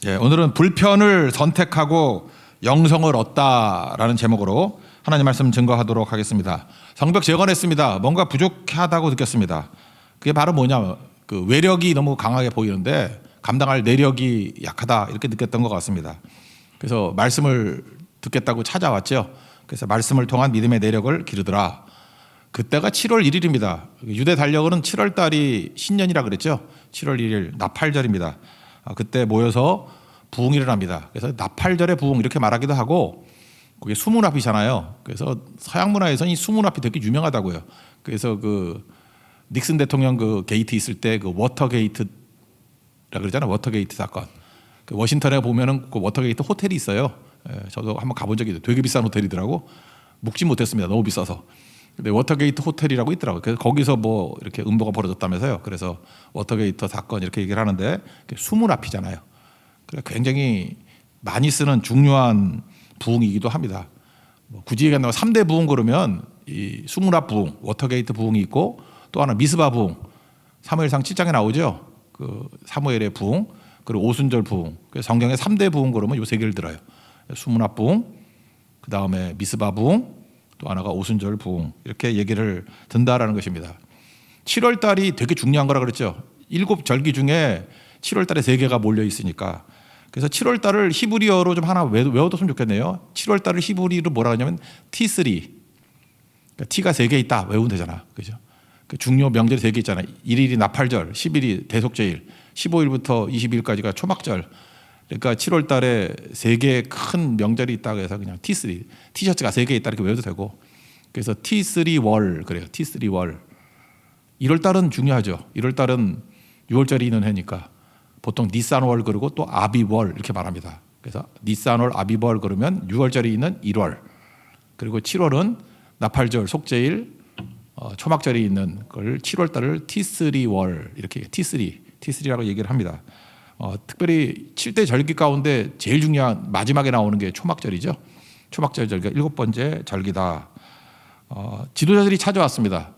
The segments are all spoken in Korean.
예, 오늘은 불편을 선택하고 영성을 얻다라는 제목으로 하나님 말씀 증거하도록 하겠습니다. 성벽 재건했습니다. 뭔가 부족하다고 느꼈습니다. 그게 바로 뭐냐, 그 외력이 너무 강하게 보이는데 감당할 내력이 약하다 이렇게 느꼈던 것 같습니다. 그래서 말씀을 듣겠다고 찾아왔죠. 그래서 말씀을 통한 믿음의 내력을 기르더라. 그때가 7월 1일입니다. 유대 달력은 7월 달이 신년이라 그랬죠. 7월 1일 나팔절입니다. 그때 모여서 부흥일을 합니다. 그래서 나팔절의 부흥 이렇게 말하기도 하고, 그게 수문앞이잖아요. 그래서 서양 문화에서는 이 수문앞이 되게 유명하다고요. 그래서 그 닉슨 대통령 그 게이트 있을 때 그 워터게이트라 그러잖아요. 워터게이트 사건. 그 워싱턴에 보면은 그 워터게이트 호텔이 있어요. 저도 한번 가본 적이 있어요. 되게 비싼 호텔이더라고. 묵지 못했습니다. 너무 비싸서. 근데 워터게이트 호텔이라고 있더라고요. 그래서 거기서 뭐 이렇게 음모가 벌어졌다면서요. 그래서 워터게이트 사건 이렇게 얘기를 하는데 수문 앞이잖아요. 그래서 굉장히 많이 쓰는 중요한 부흥이기도 합니다. 뭐 굳이 얘기한다면 3대 부흥 그러면 이 수문 앞 부흥, 워터게이트 부흥이 있고, 또 하나 미스바 부흥, 사무엘상 7장에 나오죠. 그 사무엘의 부흥, 그리고 오순절 부흥. 그래서 성경에 3대 부흥 그러면 요 세 개를 들어요. 수문 앞 부흥, 그 다음에 미스바 부흥, 또 하나가 오순절 부흥, 이렇게 얘기를 든다라는 것입니다. 7월 달이 되게 중요한 거라 그랬죠. 7절기 중에 7월 달에 3개가 몰려 있으니까. 그래서 7월 달을 히브리어로 좀 하나 외워뒀으면 좋겠네요. 7월 달을 히브리어로 뭐라 하냐면 T3. 그러니까 T가 3개 있다 외우면 되잖아. 그죠? 그 중요 명절이 3개 있잖아요. 1일이 나팔절, 10일이 대속제일, 15일부터 20일까지가 초막절. 그러니까 7월 달에 3개의 큰 명절이 있다고 해서 그냥 T3, 티셔츠가 3개 있다 이렇게 외워도 되고. 그래서 T3월 그래요. T3월. 1월 달은 중요하죠. 1월 달은 6월절이 있는 해니까 보통 니산월 그러고 또 아비월 이렇게 말합니다. 그래서 니산월 아비월 그러면 6월절이 있는 1월, 그리고 7월은 나팔절 속죄일 초막절이 있는 걸 7월 달을 T3월 이렇게 T3라고 얘기를 합니다. 특별히 7대 절기 가운데 제일 중요한 마지막에 나오는 게 초막절이죠. 초막절 절기가 7번째 절기다. 지도자들이 찾아왔습니다.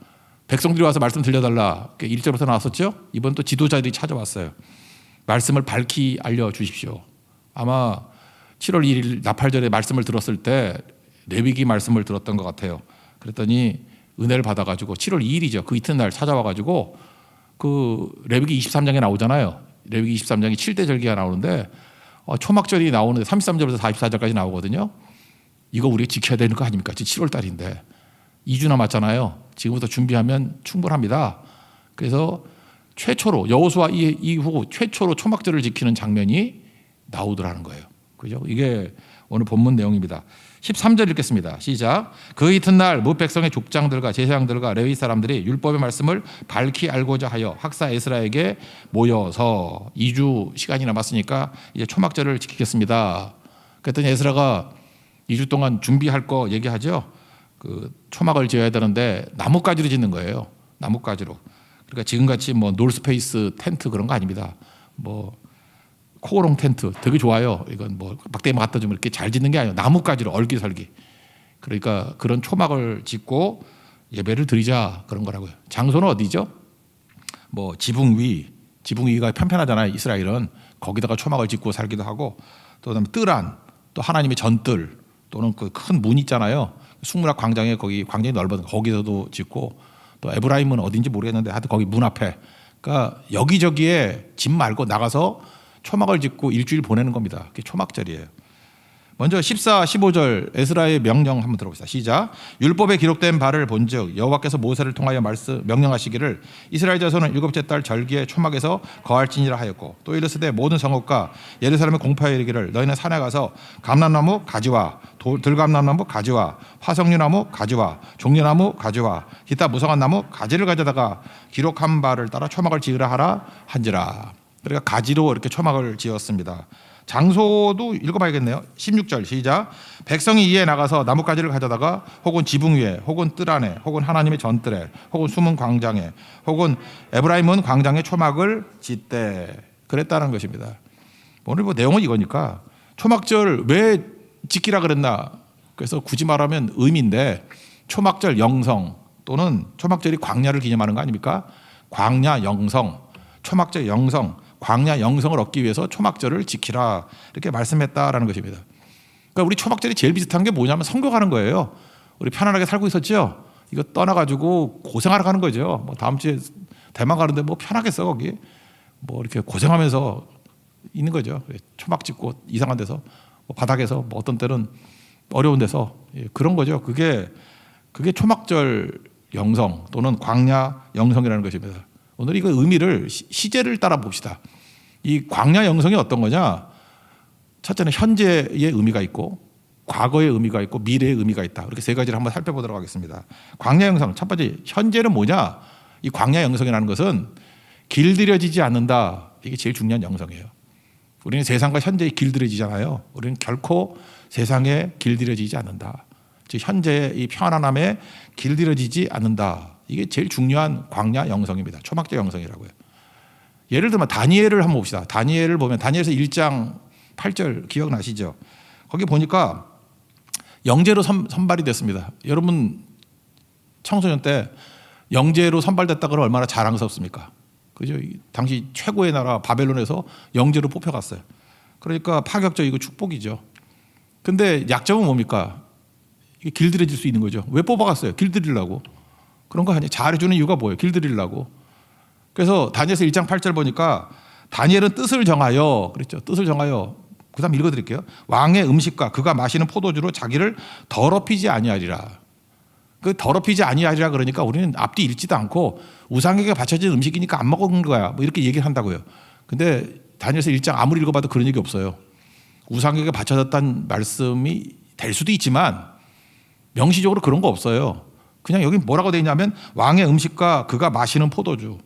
백성들이 와서 말씀 들려달라. 1절부터 나왔었죠. 이번 또 지도자들이 찾아왔어요. 말씀을 밝히 알려주십시오. 아마 7월 1일 나팔절에 말씀을 들었을 때 레위기 말씀을 들었던 것 같아요. 그랬더니 은혜를 받아가지고 7월 2일이죠. 그 이튿날 찾아와가지고 그 레위기 23장에 나오잖아요. 레위기 23장이 7대 절기가 나오는데 초막절이 나오는데 33절부터 44절까지 나오거든요. 이거 우리가 지켜야 되는 거 아닙니까? 지금 7월 달인데 2주 남았잖아요. 지금부터 준비하면 충분합니다. 그래서 최초로 여호수아 이후 최초로 초막절을 지키는 장면이 나오더라는 거예요. 그죠? 이게 오늘 본문 내용입니다. 13절 읽겠습니다. 시작. 그 이튿날 뭇 백성의 족장들과 제사장들과 레위 사람들이 율법의 말씀을 밝히 알고자 하여 학사 에스라에게 모여서 2주 시간이 남았으니까 이제 초막절을 지키겠습니다. 그랬더니 에스라가 2주 동안 준비할 거 얘기하죠. 그 초막을 지어야 되는데 나뭇가지로 짓는 거예요. 나뭇가지로. 그러니까 지금같이 뭐 놀스페이스 텐트 그런 거 아닙니다. 뭐 코오롱 텐트 되게 좋아요. 이건 뭐 막대기 갖다 주면 이렇게 잘 짓는 게 아니에요. 나뭇가지로 얼기설기. 그러니까 그런 초막을 짓고 예배를 드리자 그런 거라고요. 장소는 어디죠? 뭐 지붕위가 편편하잖아요. 이스라엘은 거기다가 초막을 짓고 살기도 하고, 또 그다음에 뜰안, 또 하나님의 전뜰, 또는 그 큰 문 있잖아요. 숙문학 광장에 거기 광장이 넓어서 거기서도 짓고, 또 에브라임은 어딘지 모르겠는데 하여튼 거기 문 앞에, 그러니까 여기저기에 집 말고 나가서 초막을 짓고 일주일 보내는 겁니다. 그게 초막절이에요. 먼저 14, 15절 에스라의 명령 한번 들어봅시다. 시작. 율법에 기록된 바를 본즉 여호와께서 모세를 통하여 명령하시기를 이스라엘 자손은 7째 달 절기에 초막에서 거할지니라 하였고, 또 이르시되 모든 성읍과 예루살렘에 공포하여 이르기를 너희는 산에 가서 감람나무 가지와 들감람나무 가지와 화석류나무 가지와 종려나무 가지와 기타 무성한 나무 가지를 가져다가 기록한 바를 따라 초막을 지으라 하라 한지라. 그러니까 가지로 이렇게 초막을 지었습니다. 장소도 읽어봐야겠네요. 16절 시작. 백성이 이에 나가서 나뭇가지를 가져다가 혹은 지붕 위에 혹은 뜰 안에 혹은 하나님의 전뜰에 혹은 숨은 광장에 혹은 에브라임은 광장에 초막을 짓되 그랬다는 것입니다. 오늘 뭐 내용은 이거니까 초막절 왜 지키라 그랬나? 그래서 굳이 말하면 의미인데, 초막절 영성 또는 초막절이 광야를 기념하는 거 아닙니까? 광야 영성, 초막절 영성. 광야 영성을 얻기 위해서 초막절을 지키라 이렇게 말씀했다라는 것입니다. 그러니까 우리 초막절이 제일 비슷한 게 뭐냐면 선교 가는 거예요. 우리 편안하게 살고 있었죠. 이거 떠나가지고 고생하러 가는 거죠. 뭐 다음 주에 대만 가는데 뭐 편하겠어 거기. 뭐 이렇게 고생하면서 있는 거죠. 초막 짓고 이상한 데서 뭐 바닥에서 뭐 어떤 때는 어려운 데서 그런 거죠. 그게 초막절 영성 또는 광야 영성이라는 것입니다. 오늘 이거 의미를 시제를 따라 봅시다. 이 광야 영성이 어떤 거냐? 첫째는 현재의 의미가 있고 과거의 의미가 있고 미래의 의미가 있다. 이렇게 세 가지를 한번 살펴보도록 하겠습니다. 광야 영성 첫 번째 현재는 뭐냐? 이 광야 영성이라는 것은 길들여지지 않는다. 이게 제일 중요한 영성이에요. 우리는 세상과 현재에 길들여지잖아요. 우리는 결코 세상에 길들여지지 않는다. 즉 현재의 이 편안함에 길들여지지 않는다. 이게 제일 중요한 광야 영성입니다. 초막절 영성이라고요. 예를 들면 다니엘을 한번 봅시다. 다니엘을 보면 다니엘서 1장 8절 기억나시죠? 거기 보니까 영재로 선발이 됐습니다. 여러분 청소년 때 영재로 선발됐다 그러면 얼마나 자랑스럽습니까? 그죠? 당시 최고의 나라 바벨론에서 영재로 뽑혀갔어요. 그러니까 파격적이고 축복이죠. 근데 약점은 뭡니까? 이게 길들여질 수 있는 거죠. 왜 뽑아갔어요? 길들이려고. 그런 거 아니에요. 잘해주는 이유가 뭐예요? 길들이려고. 그래서 다니엘서 1장 8절 보니까 다니엘은 뜻을 정하여 그랬죠. 뜻을 정하여 그 다음 읽어드릴게요. 왕의 음식과 그가 마시는 포도주로 자기를 더럽히지 아니하리라. 그 더럽히지 아니하리라 그러니까 우리는 앞뒤 읽지도 않고 우상에게 바쳐진 음식이니까 안 먹은 거야. 뭐 이렇게 얘기를 한다고요. 근데 다니엘서 1장 아무리 읽어봐도 그런 얘기 없어요. 우상에게 바쳐졌다는 말씀이 될 수도 있지만 명시적으로 그런 거 없어요. 그냥 여기 뭐라고 되어 있냐면 왕의 음식과 그가 마시는 포도주.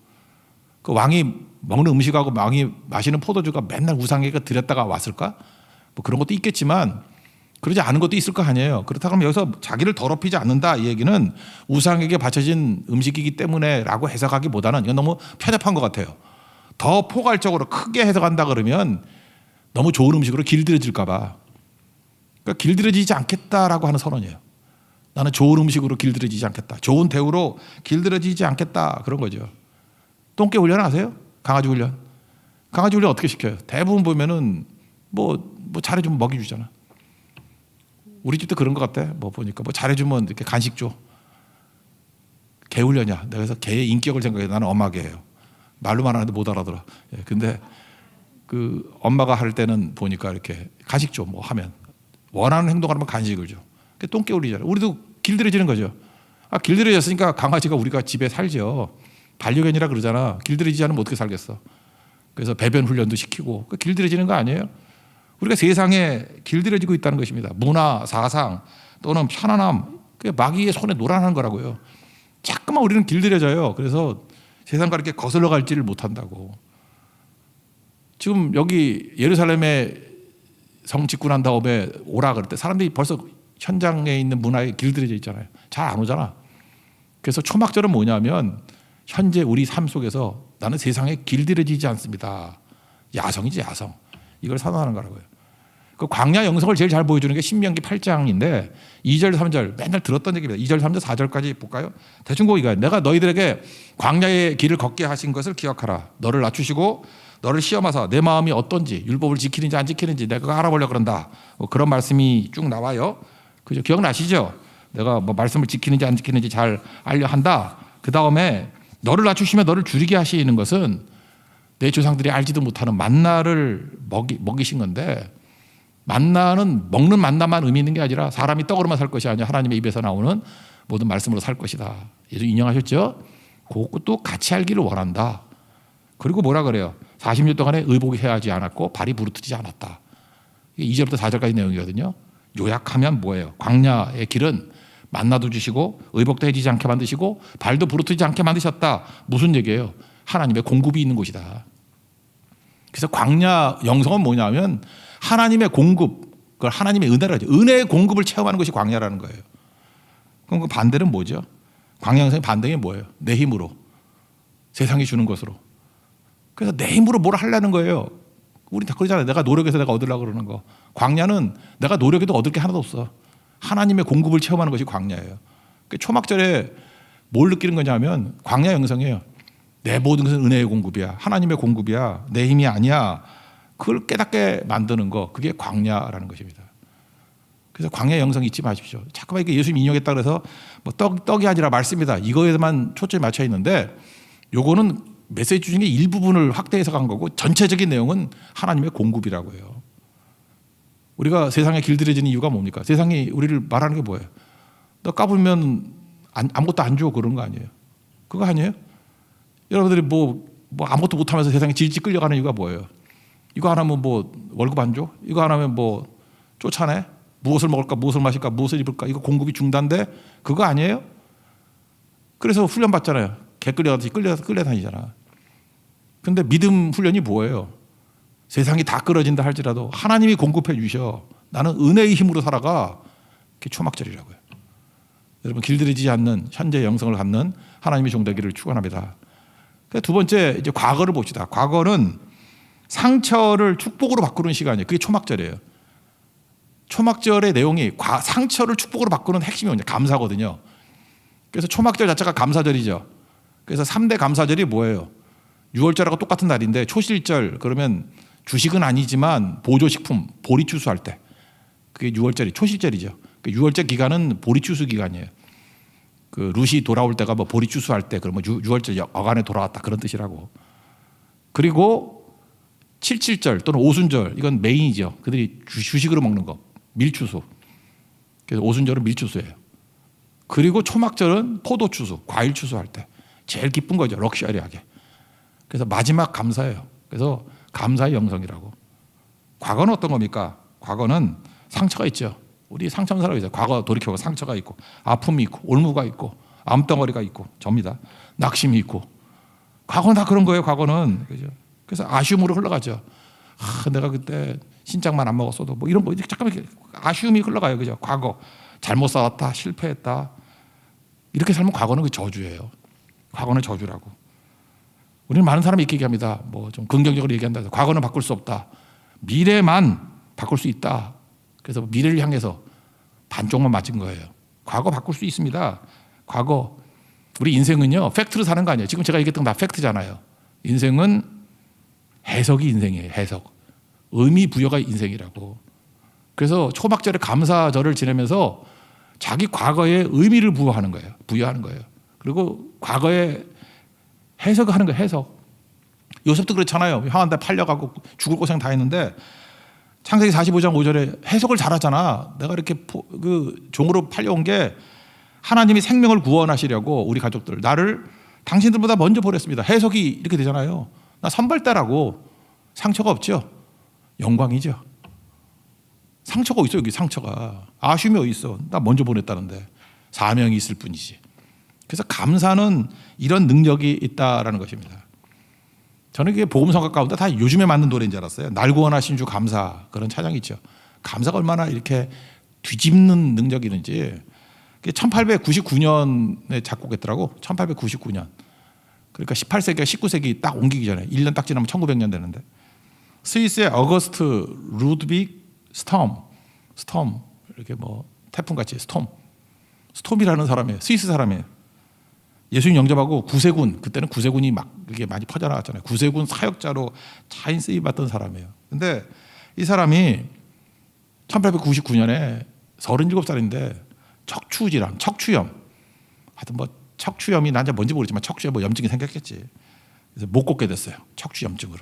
그 왕이 먹는 음식하고 왕이 마시는 포도주가 맨날 우상에게 드렸다가 왔을까? 뭐 그런 것도 있겠지만 그러지 않은 것도 있을 거 아니에요. 그렇다고 하면 여기서 자기를 더럽히지 않는다 이 얘기는 우상에게 바쳐진 음식이기 때문에 라고 해석하기보다는 이건 너무 편협한 것 같아요. 더 포괄적으로 크게 해석한다 그러면 너무 좋은 음식으로 길들여질까 봐. 그러니까 길들여지지 않겠다라고 하는 선언이에요. 나는 좋은 음식으로 길들여지지 않겠다. 좋은 대우로 길들여지지 않겠다. 그런 거죠. 똥개 훈련 아세요? 강아지 훈련. 강아지 훈련 어떻게 시켜요? 대부분 보면은 뭐 잘해주면 먹이 주잖아. 우리 집도 그런 것 같아. 뭐 보니까 뭐 잘해주면 이렇게 간식 줘. 개 훈련이야. 내가 그래서 개의 인격을 생각해. 나는 엄마 개예요. 말로만 하는데 못 알아들어. 예, 근데 그 엄마가 할 때는 보니까 이렇게 간식 줘. 뭐 하면 원하는 행동을 하면 간식을 줘. 똥개 울리잖아요. 우리도 길들여지는 거죠. 길들여졌으니까 강아지가 우리가 집에 살죠. 반려견이라 그러잖아. 길들여지지 않으면 어떻게 살겠어. 그래서 배변 훈련도 시키고 길들여지는 거 아니에요. 우리가 세상에 길들여지고 있다는 것입니다. 문화, 사상 또는 편안함, 그게 마귀의 손에 노란한 거라고요. 자꾸만 우리는 길들여져요. 그래서 세상과 이렇게 거슬러 갈지를 못한다고. 지금 여기 예루살렘에 성 짓고 난 다음에 오라 그럴 때 사람들이 벌써 현장에 있는 문화에 길들여져 있잖아요. 잘 안 오잖아. 그래서 초막절은 뭐냐면 현재 우리 삶 속에서 나는 세상에 길들여지지 않습니다. 야성이지 야성. 이걸 선언하는 거라고요. 그 광야 영성을 제일 잘 보여주는 게 신명기 8장인데 2절 3절 맨날 들었던 얘기입니다. 2절 3절 4절까지 볼까요? 대충 이거예요. 내가 너희들에게 광야의 길을 걷게 하신 것을 기억하라. 너를 낮추시고 너를 시험하사 내 마음이 어떤지 율법을 지키는지 안 지키는지 내가 알아보려고 그런다. 뭐 그런 말씀이 쭉 나와요. 그죠? 기억나시죠? 내가 뭐 말씀을 지키는지 안 지키는지 잘 알려 한다. 그 다음에 너를 낮추시며 너를 줄이게 하시는 것은 내 조상들이 알지도 못하는 만나를 먹이신 건데 만나는 먹는 만나만 의미 있는 게 아니라 사람이 떡으로만 살 것이 아니라 하나님의 입에서 나오는 모든 말씀으로 살 것이다. 예수 인정하셨죠? 그것도 같이 알기를 원한다. 그리고 뭐라 그래요? 40년 동안에 의복이 헤하지 않았고 발이 부르트지 않았다. 이게 2절부터 4절까지 내용이거든요. 요약하면 뭐예요? 광야의 길은 만나도 주시고 의복도 해지지 않게 만드시고 발도 부르트지 않게 만드셨다. 무슨 얘기예요? 하나님의 공급이 있는 곳이다. 그래서 광야 영성은 뭐냐면 하나님의 공급, 그걸 하나님의 은혜라 하죠. 은혜의 공급을 체험하는 것이 광야라는 거예요. 그럼 그 반대는 뭐죠? 광야 영성의 반대가 뭐예요? 내 힘으로 세상이 주는 것으로. 그래서 내 힘으로 뭘 하려는 거예요. 우리 다 그러잖아요. 내가 노력해서 내가 얻으려고 그러는 거. 광야는 내가 노력해도 얻을 게 하나도 없어. 하나님의 공급을 체험하는 것이 광야예요. 초막절에 뭘 느끼는 거냐면 광야 영성이에요. 내 모든 것은 은혜의 공급이야. 하나님의 공급이야. 내 힘이 아니야. 그걸 깨닫게 만드는 거, 그게 광야라는 것입니다. 그래서 광야 영성 잊지 마십시오. 자꾸만 이렇게 예수님 인용했다 그래서 뭐 떡이 아니라 말씀이다. 이거에만 초점이 맞춰 있는데 요거는 메시지 중에 일부분을 확대해서 간 거고 전체적인 내용은 하나님의 공급이라고 해요. 우리가 세상에 길들여지는 이유가 뭡니까? 세상이 우리를 말하는 게 뭐예요? 너 까불면 아무것도 안 줘, 그런 거 아니에요? 그거 아니에요? 여러분들이 뭐 아무것도 못하면서 세상에 질질 끌려가는 이유가 뭐예요? 이거 안 하면 뭐 월급 안 줘? 이거 안 하면 뭐 쫓아내? 무엇을 먹을까, 무엇을 마실까, 무엇을 입을까? 이거 공급이 중단돼? 그거 아니에요? 그래서 훈련 받잖아요. 개 끌려가듯이 끌려다니잖아. 근데 믿음 훈련이 뭐예요? 세상이 다 끌어진다 할지라도 하나님이 공급해 주셔. 나는 은혜의 힘으로 살아가. 그게 초막절이라고요. 여러분, 길들이지 않는 현재 영성을 갖는 하나님의 종되기를 축원합니다. 두 번째, 이제 과거를 봅시다. 과거는 상처를 축복으로 바꾸는 시간이에요. 그게 초막절이에요. 초막절의 내용이 상처를 축복으로 바꾸는 핵심이 뭐냐? 감사거든요. 그래서 초막절 자체가 감사절이죠. 그래서 3대 감사절이 뭐예요? 6월절하고 똑같은 날인데 초실절, 그러면 주식은 아니지만 보조식품, 보리추수할 때. 그게 6월절이 초실절이죠. 그 6월절 기간은 보리추수 기간이에요. 그 룻이 돌아올 때가 뭐 보리추수할 때, 그러면 6월절 어간에 돌아왔다, 그런 뜻이라고. 그리고 77절 또는 오순절, 이건 메인이죠. 그들이 주식으로 먹는 거, 밀추수. 그래서 오순절은 밀추수예요. 그리고 초막절은 포도추수, 과일추수할 때. 제일 기쁜 거죠, 럭셔리하게. 그래서 마지막 감사예요. 그래서 감사의 영성이라고. 과거는 어떤 겁니까? 과거는 상처가 있죠. 우리 상처는 사람이 있어요. 과거 돌이켜보면 상처가 있고, 아픔이 있고, 올무가 있고, 암덩어리가 있고, 접니다. 낙심이 있고. 과거는 다 그런 거예요, 과거는. 그죠? 그래서 아쉬움으로 흘러가죠. 내가 그때 신장만 안 먹었어도 뭐 이런 거, 잠깐만 아쉬움이 흘러가요. 그죠? 과거. 잘못 살았다, 실패했다. 이렇게 살면 과거는 그 저주예요. 과거는 저주라고. 우리는 많은 사람이 이렇게 얘기합니다. 뭐 좀 긍정적으로 얘기한다. 과거는 바꿀 수 없다. 미래만 바꿀 수 있다. 그래서 미래를 향해서 반쪽만 맞은 거예요. 과거 바꿀 수 있습니다. 과거. 우리 인생은요, 팩트로 사는 거 아니에요. 지금 제가 얘기했던 건 다 팩트잖아요. 인생은 해석이 인생이에요. 해석. 의미 부여가 인생이라고. 그래서 초막절에 감사절을 지내면서 자기 과거에 의미를 부여하는 거예요. 그리고 과거에 해석하는 거예요. 해석. 요셉도 그렇잖아요. 형한테 팔려가고 죽을 고생 다 했는데 창세기 45장 5절에 해석을 잘하잖아. 내가 이렇게 그 종으로 팔려온 게 하나님이 생명을 구원하시려고 우리 가족들, 나를 당신들보다 먼저 보냈습니다. 해석이 이렇게 되잖아요. 나 선발대라고. 상처가 없죠. 영광이죠. 상처가 어디 있어? 여기 상처가. 아쉬움이 어디 있어? 나 먼저 보냈다는데. 사명이 있을 뿐이지. 그래서 감사는 이런 능력이 있다라는 것입니다. 저는 그게 복음성가 가운데 다 요즘에 맞는 노래인 줄 알았어요. 날 구원하신 주 감사, 그런 찬양이 있죠. 감사가 얼마나 이렇게 뒤집는 능력이 있는지. 1899년에 작곡했더라고. 1899년. 그러니까 18세기가 19세기 딱 옮기기 전에 1년 딱 지나면 1900년 되는데, 스위스의 어거스트 루드빅 스톰, 이렇게 뭐 태풍같이 스톰이라는 사람이에요. 스위스 사람이에요. 예수님 영접하고 구세군, 그때는 구세군이 막 이렇게 많이 퍼져나갔잖아요. 구세군 사역자로 차인 쓰임 받던 사람이에요. 근데 이 사람이 1899년에 37살인데 척추염, 하여튼 뭐 척추염이 난지 뭔지 모르지만 척추에 뭐 염증이 생겼겠지. 그래서 못 걷게 됐어요. 척추염증으로.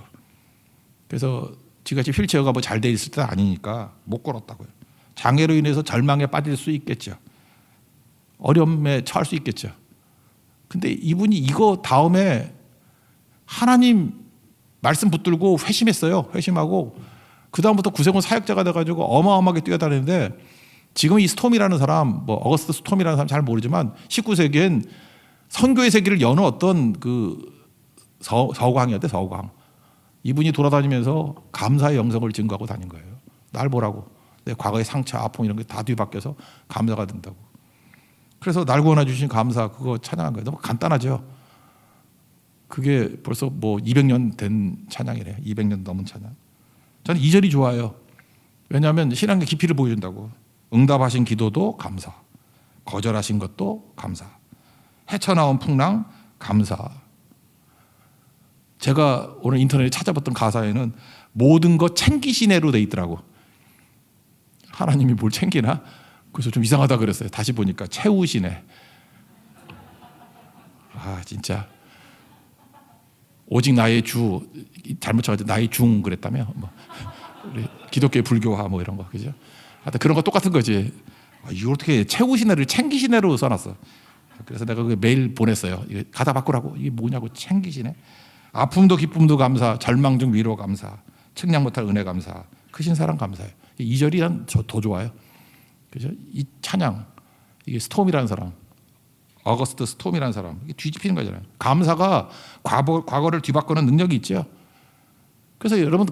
그래서 지가 지금 휠체어가 뭐 잘 돼 있을 때 아니니까 못 걸었다고요. 장애로 인해서 절망에 빠질 수 있겠죠. 어려움에 처할 수 있겠죠. 근데 이분이 이거 다음에 하나님 말씀 붙들고 회심했어요. 회심하고 그 다음부터 구세군 사역자가 돼가지고 어마어마하게 뛰어다니는데, 지금 이 스톰이라는 사람, 뭐 어거스트 스톰이라는 사람 잘 모르지만 19세기엔 선교의 세계를 여는 어떤 그 서광이었대, 서광. 이분이 돌아다니면서 감사의 영성을 증거하고 다닌 거예요. 날 보라고. 내 과거의 상처, 아픔 이런 게 다 뒤바뀌어서 감사가 된다고. 그래서 날 구원해 주신 감사, 그거 찬양한 거예요. 너무 간단하죠. 그게 벌써 뭐 200년 된 찬양이래요. 200년 넘은 찬양. 저는 2절이 좋아요. 왜냐하면 신앙의 깊이를 보여준다고. 응답하신 기도도 감사, 거절하신 것도 감사, 헤쳐나온 풍랑 감사. 제가 오늘 인터넷에 찾아봤던 가사에는 모든 거 챙기시네로 돼 있더라고. 하나님이 뭘 챙기나? 그래서 좀 이상하다 그랬어요. 다시 보니까 채우시네. 아 진짜 오직 나의 주, 잘못 쳐가지고 나의 중 그랬다며. 뭐 우리 기독교 불교화 뭐 이런 거 그죠? 하여튼 그런 거 똑같은 거지. 이걸 어떻게 채우시네를 챙기시네로 써놨어. 그래서 내가 그 메일 보냈어요. 이거 가사 바꾸라고. 이게 뭐냐고. 챙기시네. 아픔도 기쁨도 감사, 절망 중 위로 감사, 측량 못할 은혜 감사, 크신 사랑 감사해요. 2절이 난 더 좋아요. 그죠? 이 찬양, 이게 스톰이라는 사람, 어거스트 스톰이라는 사람, 이게 뒤집히는 거잖아요. 감사가 과거를 뒤바꾸는 능력이 있죠. 그래서 여러분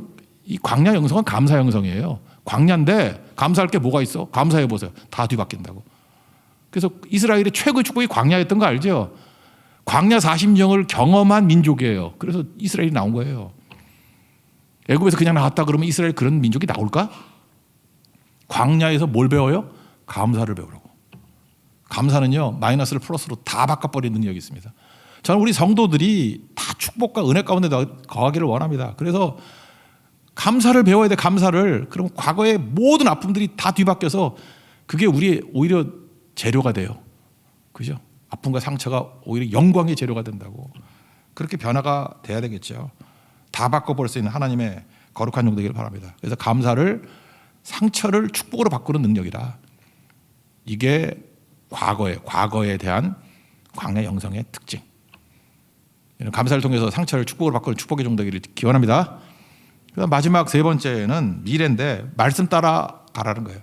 이 광야 영성은 감사 영성이에요. 광야인데 감사할 게 뭐가 있어? 감사해 보세요. 다 뒤바뀐다고. 그래서 이스라엘의 최고의 축복이 광야였던 거 알죠? 광야 40년을 경험한 민족이에요. 그래서 이스라엘이 나온 거예요. 애굽에서 그냥 나왔다 그러면 이스라엘 그런 민족이 나올까? 광야에서 뭘 배워요? 감사를 배우라고. 감사는요 마이너스를 플러스로 다 바꿔버리는 능력이 있습니다. 저는 우리 성도들이 다 축복과 은혜 가운데 거하기를 원합니다. 그래서 감사를 배워야 돼. 감사를. 그럼 과거의 모든 아픔들이 다 뒤바뀌어서 그게 우리의 오히려 재료가 돼요. 그죠? 아픔과 상처가 오히려 영광의 재료가 된다고. 그렇게 변화가 돼야 되겠죠. 다 바꿔볼 수 있는 하나님의 거룩한 종 되기를 바랍니다. 그래서 감사를 상처를 축복으로 바꾸는 능력이다. 이게 과거에 대한 광야 영성의 특징. 감사를 통해서 상처를 축복으로 바꾸는 축복의 종 되기를 기원합니다. 그다음 마지막 세 번째는 미래인데 말씀 따라 가라는 거예요.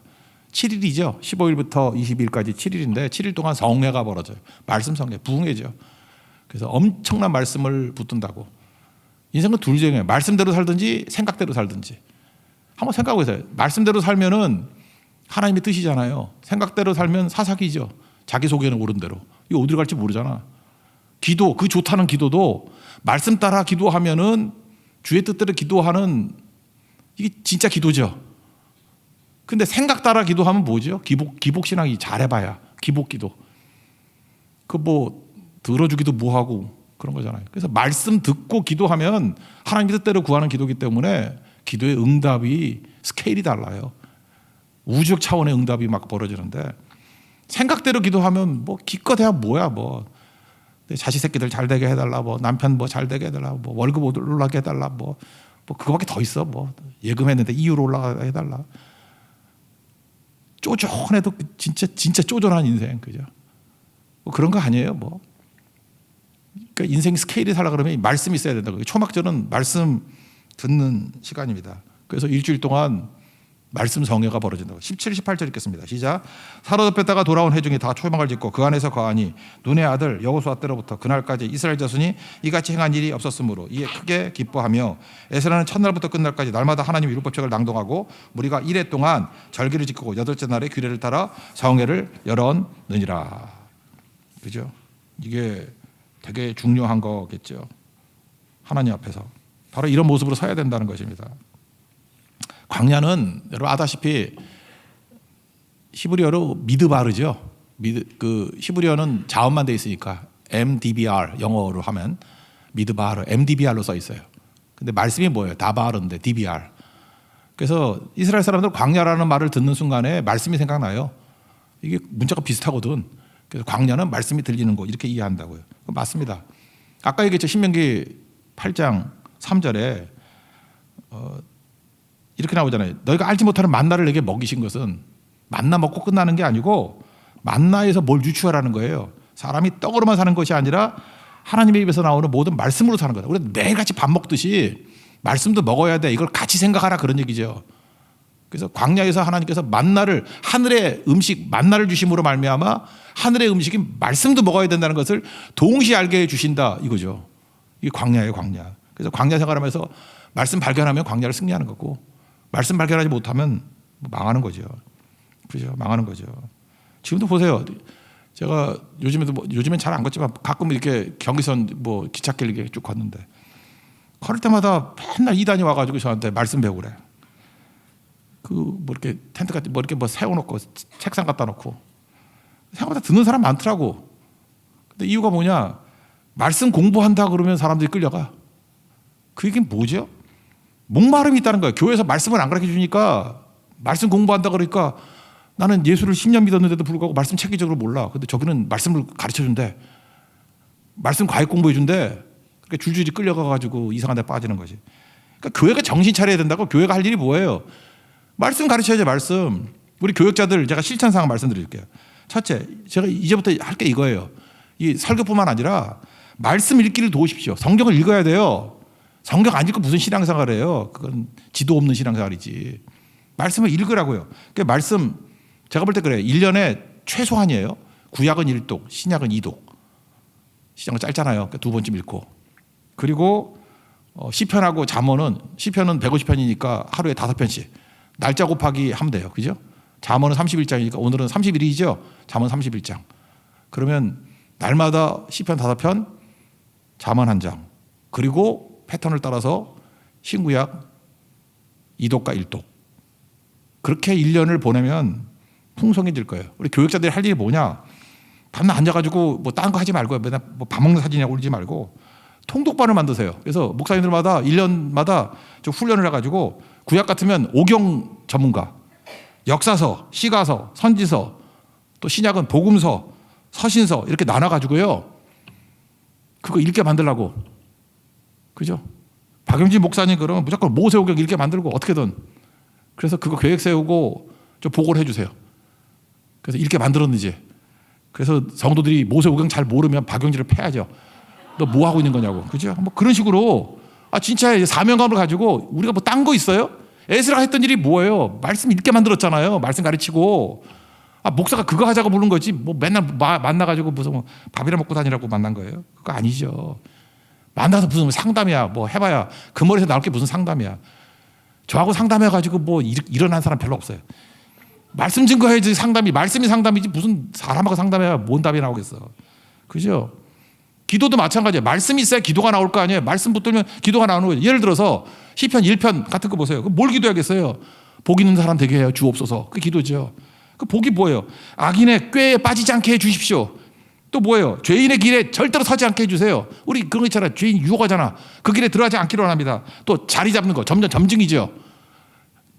7일이죠. 15일부터 22일까지 7일인데 7일 동안 성회가 벌어져요. 말씀 성회, 부흥회죠. 그래서 엄청난 말씀을 붙든다고. 인생은 둘 중에 말씀대로 살든지 생각대로 살든지. 한번 생각해 보세요. 말씀대로 살면은 하나님의 뜻이잖아요. 생각대로 살면 사사기죠. 자기 속에는 옳은 대로. 이거 어디로 갈지 모르잖아. 기도, 그 좋다는 기도도 말씀 따라 기도하면은 주의 뜻대로 기도하는 이게 진짜 기도죠. 근데 생각 따라 기도하면 뭐죠? 기복신앙이 잘해봐야 기복기도. 그 뭐 들어주기도 뭐하고 그런 거잖아요. 그래서 말씀 듣고 기도하면 하나님의 뜻대로 구하는 기도이기 때문에 기도의 응답이 스케일이 달라요. 우주적 차원의 응답이 막 벌어지는데 생각대로 기도하면 뭐 기껏해야 뭐야 뭐 자식 새끼들 잘 되게 해달라 뭐 남편 뭐 잘 되게 해달라 뭐 월급 올라가게 해달라 뭐 그거밖에 더 있어 뭐 예금했는데 이유로 올라가게 해달라. 쪼존해도 진짜 쪼존한 인생 그죠? 뭐 그런 거 아니에요 뭐. 그러니까 인생 스케일이 살라 그러면 말씀이 있어야 된다고. 초막절은 말씀 듣는 시간입니다. 그래서 일주일 동안 말씀 성회가 벌어진다고. 17, 18절 읽겠습니다. 시작. 사로잡혔다가 돌아온 회중이 다 초막을 짓고 그 안에서 거하니 눈의 아들 여호수아 때로부터 그날까지 이스라엘 자손이 이같이 행한 일이 없었으므로 이에 크게 기뻐하며 에스라는 첫날부터 끝날까지 날마다 하나님의 율법책을 낭독하고 무리가 이레 동안 절기를 지키고 여덟째 날에 규례를 따라 성회를 열었느니라. 그죠? 이게 되게 중요한 거겠죠. 하나님 앞에서 바로 이런 모습으로 서야 된다는 것입니다. 광야는 여러분 아다시피 히브리어로 미드바르죠. 그 히브리어는 자음만 돼 있으니까 MDBR 영어로 하면 미드바르 MDBR로 써 있어요. 근데 말씀이 뭐예요? 다바르인데 DBR. 그래서 이스라엘 사람들 광야라는 말을 듣는 순간에 말씀이 생각나요. 이게 문자가 비슷하거든. 그래서 광야는 말씀이 들리는 거 이렇게 이해한다고요. 맞습니다. 아까 얘기했죠. 신명기 8장 3절에 이렇게 나오잖아요. 너희가 알지 못하는 만나를 내게 먹이신 것은 만나 먹고 끝나는 게 아니고 만나에서 뭘 유추하라는 거예요. 사람이 떡으로만 사는 것이 아니라 하나님의 입에서 나오는 모든 말씀으로 사는 거다. 우리 매일같이 밥 먹듯이 말씀도 먹어야 돼. 이걸 같이 생각하라 그런 얘기죠. 그래서 광야에서 하나님께서 만나를 하늘의 음식 만나를 주심으로 말미암아 하늘의 음식이 말씀도 먹어야 된다는 것을 동시에 알게 해 주신다 이거죠. 이게 광야예요, 광야. 그래서 광야 생활하면서 말씀 발견하면 광야를 승리하는 거고 말씀 발견하지 못하면 망하는 거죠. 그죠? 망하는 거죠. 지금도 보세요. 제가 요즘엔 잘 안 걷지만 가끔 이렇게 경기선 뭐 기찻길 이렇게 쭉 걷는데 걸을 때마다 맨날 이단이 와가지고 저한테 말씀 배우래. 그 뭐 이렇게 텐트 같은 뭐 이렇게 뭐 세워놓고 책상 갖다 놓고 생각보다 듣는 사람 많더라고. 근데 이유가 뭐냐? 말씀 공부한다 그러면 사람들이 끌려가. 그 얘기는 뭐죠? 목마름이 있다는 거예요. 교회에서 말씀을 안 가르쳐 주니까 말씀 공부한다 그러니까 나는 예수를 10년 믿었는데도 불구하고 말씀 체계적으로 몰라. 근데 저기는 말씀을 가르쳐 준대. 말씀 과외 공부해 준대. 그러니까 줄줄이 끌려가가지고 이상한 데 빠지는 거지. 그러니까 교회가 정신 차려야 된다고. 교회가 할 일이 뭐예요? 말씀 가르쳐야죠. 말씀. 우리 교역자들 제가 실천사항 말씀드릴게요. 첫째, 제가 이제부터 할 게 이거예요. 이 설교뿐만 아니라 말씀 읽기를 도우십시오. 성경을 읽어야 돼요. 성경 안 읽고 무슨 신앙생활을 해요? 그건 지도 없는 신앙생활이지. 말씀을 읽으라고요. 그러니까 말씀 제가 볼 때 그래요. 1년에 최소한이에요. 구약은 1독, 신약은 2독. 신약은 짧잖아요. 그러니까 두 번쯤 읽고. 그리고 시편하고 잠언은 시편은 150편이니까 하루에 5편씩. 날짜 곱하기 하면 돼요. 그죠? 잠언은 31장이니까 오늘은 31일이죠. 잠언 31장. 그러면 날마다 시편 5편, 잠언 1장. 그리고 패턴을 따라서 신구약 2독과 1독. 그렇게 1년을 보내면 풍성해질 거예요. 우리 교육자들이 할 일이 뭐냐? 밤낮 앉아가지고 뭐 딴 거 하지 말고 맨날 뭐 밥 먹는 사진이냐고 울지 말고 통독반을 만드세요. 그래서 목사님들마다 1년마다 좀 훈련을 해가지고 구약 같으면 오경 전문가, 역사서, 시가서, 선지서, 또 신약은 복음서, 서신서 이렇게 나눠가지고요. 그거 읽게 만들라고. 그죠? 박영진 목사님 그러면 무조건 모세오경 읽게 만들고 어떻게든. 그래서 그거 계획 세우고 좀 보고를 해주세요. 그래서 읽게 만들었는지. 그래서 성도들이 모세오경 잘 모르면 박영진을 패야죠. 너 뭐 하고 있는 거냐고. 그죠? 뭐 그런 식으로 진짜 사명감을 가지고 우리가 뭐 딴 거 있어요? 에스라가 했던 일이 뭐예요? 말씀 읽게 만들었잖아요. 말씀 가르치고. 목사가 그거 하자고 부른 거지. 뭐 맨날 만나가지고 무슨 밥이나 먹고 다니라고 만난 거예요? 그거 아니죠. 만나서 무슨 상담이야. 뭐 해봐야 그 머리에서 나올 게 무슨 상담이야. 저하고 상담해가지고 뭐 일어난 사람 별로 없어요. 말씀 증거해야지 상담이. 말씀이 상담이지 무슨 사람하고 상담해야 뭔 답이 나오겠어. 그죠? 기도도 마찬가지예요. 말씀이 있어야 기도가 나올 거 아니에요. 말씀 붙들면 기도가 나오는 거예요. 예를 들어서 시편 1편 같은 거 보세요. 뭘 기도해야겠어요? 복 있는 사람 되게 해요. 주옵소서. 그 기도죠. 그 복이 뭐예요? 악인의 꾀에 빠지지 않게 해주십시오. 또 뭐예요? 죄인의 길에 절대로 서지 않게 해주세요. 우리 그런 거 있잖아. 죄인 유혹하잖아. 그 길에 들어가지 않기로 합니다. 또 자리 잡는 거 점점 점증이죠.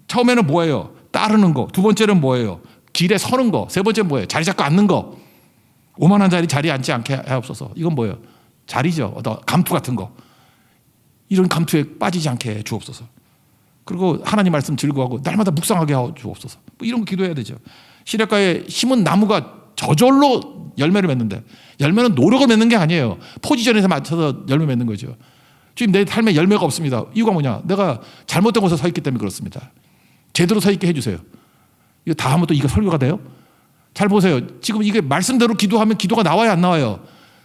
처음에는 뭐예요? 따르는 거. 두 번째는 뭐예요? 길에 서는 거. 세 번째는 뭐예요? 자리 잡고 앉는 거. 오만한 자리에 앉지 않게 하옵소서. 이건 뭐예요? 자리죠. 어떤 감투 같은 거. 이런 감투에 빠지지 않게 주옵소서. 그리고 하나님 말씀 즐거워하고 날마다 묵상하게 하여 주옵소서. 뭐 이런 거 기도해야 되죠. 시냇가에 심은 나무가 저절로 열매를 맺는데 열매는 노력을 맺는 게 아니에요. 포지션에서 맞춰서 열매 맺는 거죠. 지금 내 삶에 열매가 없습니다. 이유가 뭐냐? 내가 잘못된 곳에 서 있기 때문에 그렇습니다. 제대로 서 있게 해주세요. 이거 다 하면 또 이거 설교가 돼요? 잘 보세요. 지금 이게 말씀대로 기도하면 기도가 나와요, 안 나와요?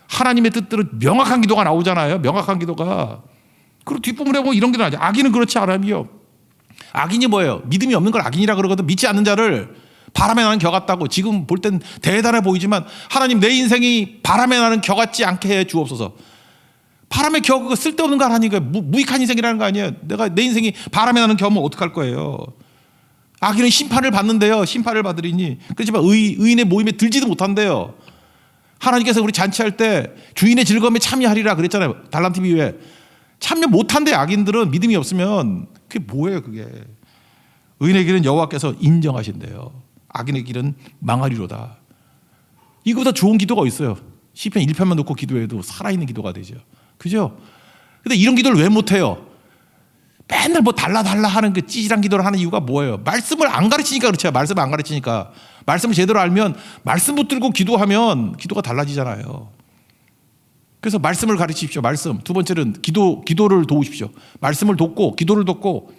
하나님의 뜻대로 명확한 기도가 나오잖아요. 명확한 기도가. 그리고 뒷부분에 보면 이런 게 나오죠. 악인은 그렇지 않아요. 악인이 뭐예요? 믿음이 없는 걸 악인이라 그러거든. 믿지 않는 자를 바람에 나는 겨 같다고. 지금 볼 땐 대단해 보이지만 하나님 내 인생이 바람에 나는 겨 같지 않게 해 주옵소서. 바람에 겨 그거 쓸데없는 거 아니니까 무익한 인생이라는 거 아니에요. 내 인생이 바람에 나는 겨면 어떡할 거예요. 악인은 심판을 받는데요. 심판을 받으리니. 그렇지만 의인의 모임에 들지도 못한대요. 하나님께서 우리 잔치할 때 주인의 즐거움에 참여하리라 그랬잖아요. 달란트 비유에. 참여 못한대. 악인들은 믿음이 없으면. 그게 뭐예요 그게. 의인의 길은 여호와께서 인정하신대요. 악인의 길은 망하리로다. 이거보다 좋은 기도가 있어요. 시편 1편만 놓고 기도해도 살아있는 기도가 되죠. 그죠? 근데 이런 기도를 왜 못해요? 맨날 뭐 달라 하는 그 찌질한 기도를 하는 이유가 뭐예요? 말씀을 안 가르치니까 그렇죠. 말씀을 안 가르치니까. 말씀을 제대로 알면 말씀 붙들고 기도하면 기도가 달라지잖아요. 그래서 말씀을 가르치십시오. 말씀. 두 번째는 기도를 도우십시오. 말씀을 돕고 기도를 돕고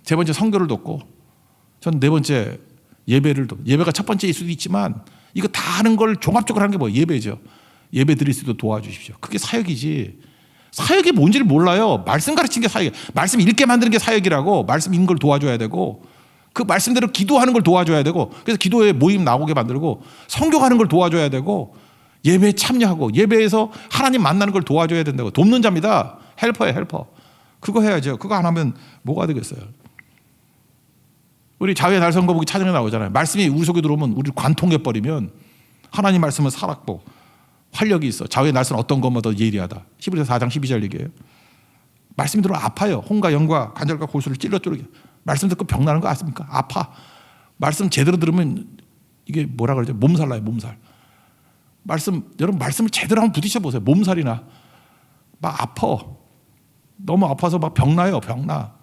세 번째 성교를 돕고 전 네 번째 예배가 첫 번째일 수도 있지만 이거 다 하는 걸 종합적으로 하는 게 뭐예요? 예배죠. 예배 드릴 수도 도와주십시오. 그게 사역이지. 사역이 뭔지를 몰라요. 말씀 가르치는 게 사역이에요. 말씀 읽게 만드는 게 사역이라고. 말씀 읽는 걸 도와줘야 되고 그 말씀대로 기도하는 걸 도와줘야 되고 그래서 기도에 모임 나오게 만들고 성교하는 걸 도와줘야 되고 예배에 참여하고 예배에서 하나님 만나는 걸 도와줘야 된다고. 돕는 자입니다. 헬퍼예요. 헬퍼. 그거 해야죠. 그거 안 하면 뭐가 되겠어요. 우리 자유의 날 선거복이 찬양에 나오잖아요. 말씀이 우리 속에 들어오면 우리를 관통해버리면 하나님 말씀은 살았고 활력이 있어. 자유의 날선 어떤 것보다 예리하다. 히브리서 4장 12절 얘기예요. 말씀이 들어 아파요. 혼과 영과 관절과 골수를 찔러 쪼르게. 말씀 듣고 병 나는 거 아십니까? 아파. 말씀 제대로 들으면 이게 뭐라 그러죠? 몸살 나요. 몸살. 여러분 말씀을 제대로 한번 부딪혀 보세요. 몸살이 나. 막 아파. 너무 아파서 막 병 나요. 병 나.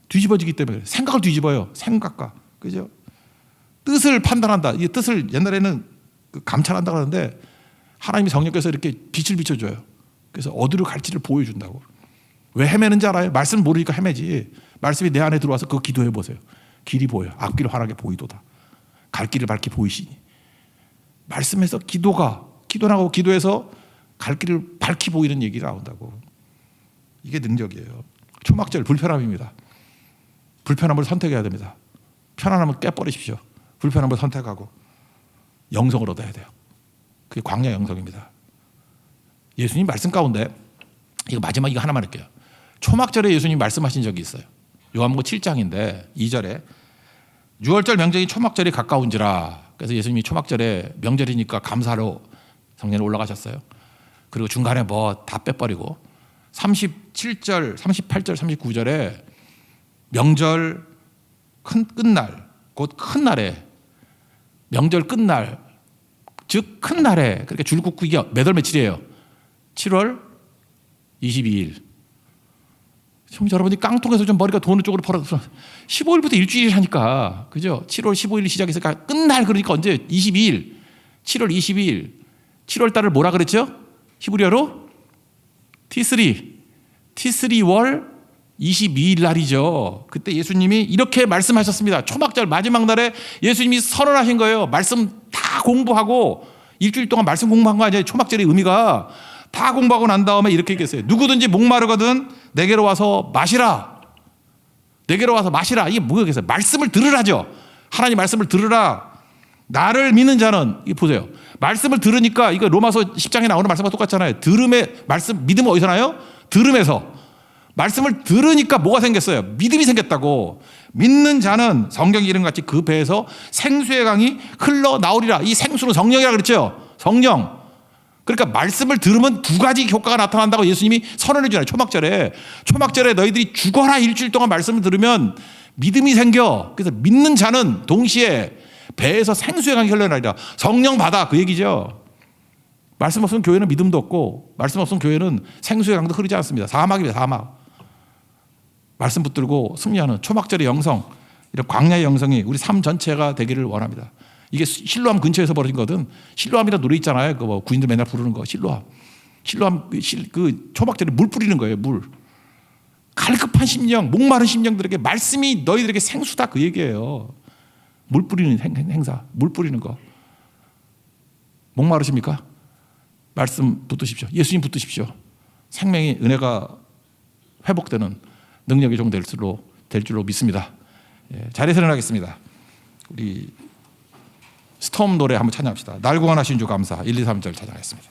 뒤집어지기 때문에 생각을 뒤집어요. 생각과. 그죠? 뜻을 판단한다. 이 뜻을 옛날에는 감찰한다 그러는데 하나님이 성령께서 이렇게 빛을 비춰줘요. 그래서 어디로 갈지를 보여준다고. 왜 헤매는지 알아요? 말씀 모르니까 헤매지. 말씀이 내 안에 들어와서 그거 기도해 보세요. 길이 보여. 앞길 환하게 보이도다. 갈 길을 밝게 보이시니. 말씀에서 기도나고 기도해서 갈 길을 밝히 보이는 얘기가 나온다고. 이게 능력이에요. 초막절 불편함입니다. 불편함을 선택해야 됩니다. 편안함을 깨버리십시오. 불편함을 선택하고 영성을 얻어야 돼요. 그게 광야 영성입니다. 예수님 말씀 가운데 이거 마지막 이거 하나만 할게요. 초막절에 예수님 말씀하신 적이 있어요. 요한복음 7장인데 2절에 6월절 명절이 초막절이 가까운지라. 그래서 예수님이 초막절에 명절이니까 감사로 성전에 올라가셨어요. 그리고 중간에 뭐 다 빼버리고 37절, 38절, 39절에 명절 끝날, 곧 큰 날에 명절 끝날, 즉 큰 날에 그렇게 줄 긋고 이게 몇 월 며칠이에요? 7월 22일. 여러분이 깡통에서 좀 머리가 도는 쪽으로 벌어서 15일부터 일주일이라니까. 그죠? 7월 15일 시작해서 끝날 그러니까 언제? 22일. 7월 22일. 7월 달을 뭐라 그랬죠? 히브리어로 T3월 22일 날이죠. 그때 예수님이 이렇게 말씀하셨습니다. 초막절 마지막 날에 예수님이 선언하신 거예요. 말씀 다 공부하고 일주일 동안 말씀 공부한 거 아니에요. 초막절의 의미가 다 공부하고 난 다음에 이렇게 얘기했어요. 누구든지 목마르거든 내게로 와서 마시라. 내게로 와서 마시라. 이게 뭐겠어요? 말씀을 들으라죠. 하나님 말씀을 들으라. 나를 믿는 자는 이거 보세요. 말씀을 들으니까 이거 로마서 10장에 나오는 말씀과 똑같잖아요. 들음의 말씀 믿음은 어디서 나요? 들음에서. 말씀을 들으니까 뭐가 생겼어요? 믿음이 생겼다고. 믿는 자는 성경이 이런 같이 그 배에서 생수의 강이 흘러나오리라. 이 생수는 성령이라 그랬죠. 성령. 그러니까 말씀을 들으면 두 가지 효과가 나타난다고 예수님이 선언해 주잖아요. 초막절에 너희들이 죽어라 일주일 동안 말씀을 들으면 믿음이 생겨. 그래서 믿는 자는 동시에 배에서 생수의 강이 흘러나오리라. 성령 받아 그 얘기죠. 말씀 없으면 교회는 믿음도 없고 말씀 없으면 교회는 생수의 강도 흐르지 않습니다. 사막입니다. 사막. 말씀 붙들고 승리하는 초막절의 영성, 이런 광야의 영성이 우리 삶 전체가 되기를 원합니다. 이게 실로암 근처에서 벌어진 거든. 실로암이라는 노래 있잖아요. 그 뭐 구인들 맨날 부르는 거. 실로암 그 초막절에 물 뿌리는 거예요. 물. 갈급한 심령, 목마른 심령들에게 말씀이 너희들에게 생수다 그 얘기예요. 물 뿌리는 행사, 물 뿌리는 거. 목마르십니까? 말씀 붙드십시오. 예수님 붙드십시오. 생명의 은혜가 회복되는 능력의 종 될 줄로 믿습니다. 예, 자리에서 일어나겠습니다. 우리 스톰 노래 한번 찬양합시다. 날 구원하신 주 감사 1, 2, 3절 찬양하겠습니다.